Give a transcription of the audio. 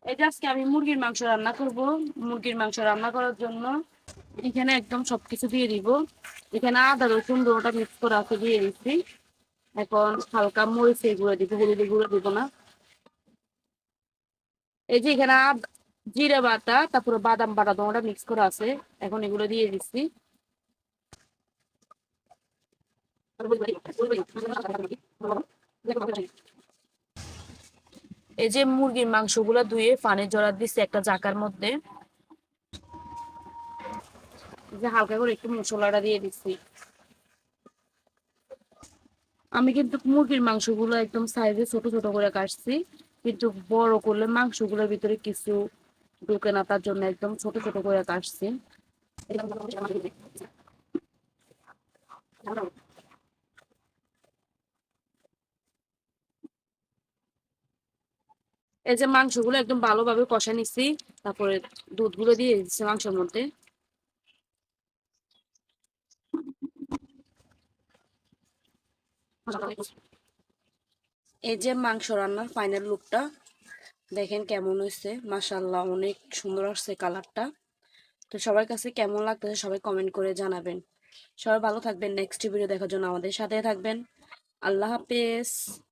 এই যে আজকে আমি মুরগির মাংস রান্না করব। মুরগির মাংস রান্না করার জন্য এখানে একদম সবকিছু দিয়ে দিব। এখানে আদা রসুন দুটোটা মিক্স করে আছে দিয়ে দিচ্ছি। এখন হালকা মরিচের গুঁড়ো দিব, হলুদের গুঁড়ো দিব না। এই যে এখানে জিরা বাটা তারপরে বাদাম বাটা দুটোটা মিক্স করে আছে। এখন এগুলো দিয়ে দিচ্ছি। এই যে মুরগির মাংসগুলো ধুয়ে পানি জড়া দিচ্ছি একটা জাকার মধ্যে। যে হালকা করে একটু মশলাটা দিয়ে দিচ্ছি। আমি কিন্তু মুরগির মাংসগুলো একদম সাইজে ছোট ছোট করে কাটছি, কিন্তু বড় করলে মাংসগুলোর ভিতরে কিছু ঢোকে না, তার জন্য একদম ছোট ছোট করে কাটছি। এই যে মাংসগুলো একদম ভালোভাবে কষা নিচ্ছি, তারপরে দুধগুলো দিয়ে দিচ্ছি মাংসের মধ্যে। এই যে মাংস রান্নার ফাইনাল লুকটা দেখেন কেমন হয়েছে, মাশাআল্লাহ অনেক সুন্দর আসছে কালারটা। তো সবার কাছে কেমন লাগতেছে সবাই কমেন্ট করে জানাবেন। সবাই ভালো থাকবেন, নেক্সট ভিডিও দেখার জন্য আমাদের সাথে থাকবেন। আল্লাহ হাফেজ।